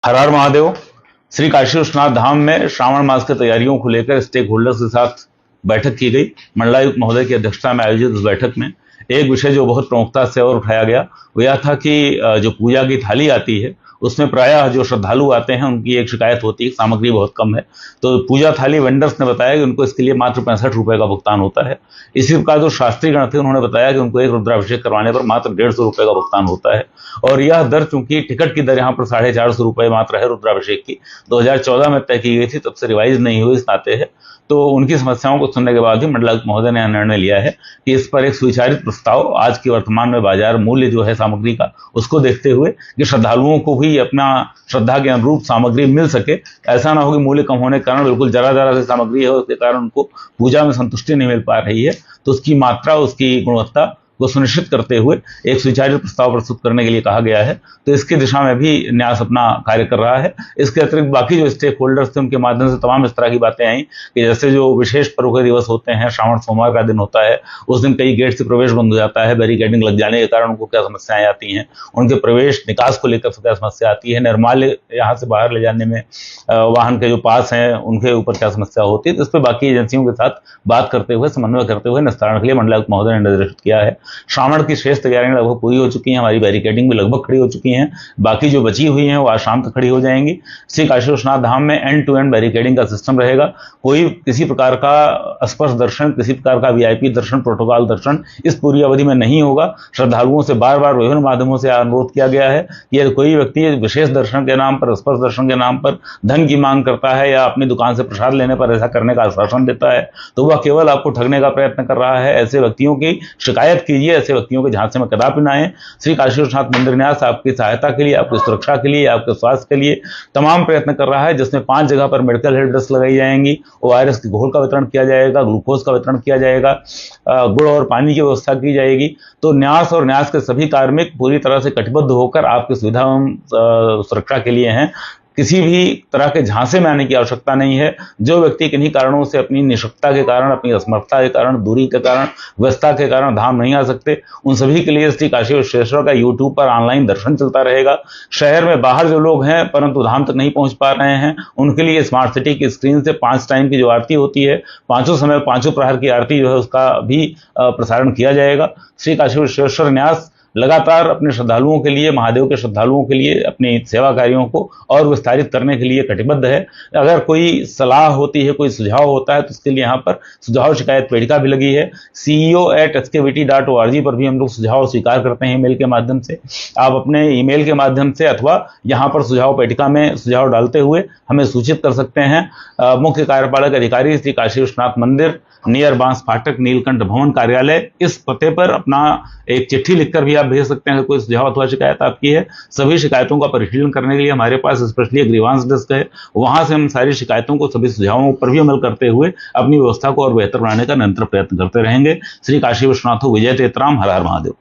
हर हर महादेव। श्री काशी विश्वनाथ धाम में श्रावण मास की तैयारियों को लेकर स्टेक होल्डर्स के साथ बैठक की गई। मंडलायुक्त महोदय की अध्यक्षता में आयोजित इस बैठक में एक विषय जो बहुत प्रमुखता से और उठाया गया वो यह था कि जो पूजा की थाली आती है उसमें प्रायः जो श्रद्धालु आते हैं उनकी एक शिकायत होती है, सामग्री बहुत कम है। तो पूजा थाली वेंडर्स ने बताया कि उनको इसके लिए मात्र 65 रुपए का भुगतान होता है। इसी प्रकार जो शास्त्री गण थे उन्होंने बताया कि उनको एक रुद्राभिषेक करवाने पर मात्र 150 रुपए का भुगतान होता है। और यह दर, चूंकि टिकट की दर यहाँ पर 450 रुपए मात्र है रुद्राभिषेक की, 2014 में तय की गई थी, तब से रिवाइज नहीं हुई इस नाते है। तो उनकी समस्याओं को सुनने के बाद ही मंडलायुक्त महोदय ने निर्णय लिया है कि इस पर एक स्वीकारित प्रस्ताव आज के वर्तमान में बाजार मूल्य जो है सामग्री का, उसको देखते हुए कि श्रद्धालुओं को भी अपना श्रद्धा के अनुरूप सामग्री मिल सके। ऐसा ना हो कि मूल्य कम होने के कारण बिल्कुल जरा जरा सी सामग्री है, उसके कारण उनको पूजा में संतुष्टि नहीं मिल पा रही है। तो उसकी मात्रा, उसकी गुणवत्ता को सुनिश्चित करते हुए एक स्वीकार्य प्रस्ताव प्रस्तुत करने के लिए कहा गया है। तो इसकी दिशा में भी न्यास अपना कार्य कर रहा है। इसके अतिरिक्त बाकी जो स्टेक होल्डर्स थे उनके माध्यम से तमाम इस तरह की बातें आई कि जैसे जो विशेष पर्व के दिवस होते हैं, श्रावण सोमवार का दिन होता है, उस दिन कई गेट से प्रवेश बंद हो जाता है, बैरिकेडिंग लग जाने के कारण उनको क्या समस्याएं आती हैं, उनके प्रवेश निकास को लेकर क्या समस्या आती है, निर्माल्य यहाँ से बाहर ले जाने में वाहन के जो पास हैं उनके ऊपर क्या समस्या होती है। तो इस पर बाकी एजेंसियों के साथ बात करते हुए, समन्वय करते हुए निस्तारण के लिए मंडलायुक्त महोदय ने निर्देशित किया है। श्रावण की शेष तैयारियां लगभग पूरी हो चुकी हैं, हमारी बैरिकेडिंग भी लगभग खड़ी हो चुकी हैं, बाकी जो बची हुई हैं वो आज शाम तक खड़ी हो जाएंगी। श्री काशी विश्वनाथ धाम में एंड टू एंड बैरिकेडिंग का सिस्टम रहेगा। कोई किसी प्रकार का स्पर्श दर्शन, किसी प्रकार का वीआईपी दर्शन, प्रोटोकॉल दर्शन इस पूरी अवधि में नहीं होगा। श्रद्धालुओं से बार बार विभिन्न माध्यमों से अनुरोध किया गया है कि यदि कोई व्यक्ति विशेष दर्शन के नाम पर, स्पर्श दर्शन के नाम पर धन की मांग करता है या अपनी दुकान से प्रसाद लेने पर ऐसा करने का आश्वासन देता है तो वह केवल आपको ठगने का प्रयत्न कर रहा है। ऐसे व्यक्तियों की शिकायत कीजिए, ऐसे व्यक्तियों के झांसे में कदापि ना आए। श्री काशी विश्वनाथ मंदिर न्यास आपकी सहायता के लिए, आपकी सुरक्षा के लिए, आपके स्वास्थ्य के लिए तमाम प्रयत्न कर रहा है, जिसमें 5 जगह पर मेडिकल हेल्प डेस्क लगाई जाएंगी, ORS की घोल का वितरण किया जाएगा, ग्लूकोज का वितरण किया जाएगा, गुड़ और पानी की व्यवस्था की जाएगी। तो न्यास और न्यास के सभी कार्मिक पूरी तरह से कटिबद्ध होकर आपकी सुविधा एवं सुरक्षा के लिए हैं। किसी भी तरह के झांसे में आने की आवश्यकता नहीं है। जो व्यक्ति किन्हीं कारणों से अपनी निष्ठता के कारण, अपनी असमर्थता के कारण, दूरी के कारण, व्यस्तता के कारण धाम नहीं आ सकते, उन सभी के लिए श्री काशी विश्वेश्वर का यूट्यूब पर ऑनलाइन दर्शन चलता रहेगा। शहर में बाहर जो लोग हैं परंतु धाम तक नहीं पहुंच पा रहे हैं, उनके लिए स्मार्ट सिटी की स्क्रीन से 5 टाइम की जो आरती होती है, 5 समय 5 प्रहर की आरती जो है उसका भी प्रसारण किया जाएगा। श्री काशी विश्वेश्वर न्यास लगातार अपने श्रद्धालुओं के लिए, महादेव के श्रद्धालुओं के लिए अपनी सेवा कार्यों को और विस्तारित करने के लिए कटिबद्ध है। अगर कोई सलाह होती है, कोई सुझाव होता है तो उसके लिए यहाँ पर सुझाव शिकायत पेटिका भी लगी है। ceo@skvt.org पर भी हम लोग सुझाव स्वीकार करते हैं ईमेल के माध्यम से। आप अपने ईमेल के माध्यम से अथवा यहाँ पर सुझाव पेटिका में सुझाव डालते हुए हमें सूचित कर सकते हैं। मुख्य कार्यपालक अधिकारी श्री काशी विश्वनाथ मंदिर, नियर बांस फाटक, नीलकंठ भवन कार्यालय, इस पते पर अपना एक चिट्ठी लिखकर भी आप भेज सकते हैं। कोई सुझाव अथवा शिकायत आपकी है, सभी शिकायतों का परिशीलन करने के लिए हमारे पास स्पेशली ग्रीवांस डेस्क है। वहां से हम सारी शिकायतों को, सभी सुझावों पर भी अमल करते हुए अपनी व्यवस्था को और बेहतर बनाने का निरंतर प्रयत्न करते रहेंगे। श्री काशी विश्वनाथ विजय तेतराम। हर हर महादेव।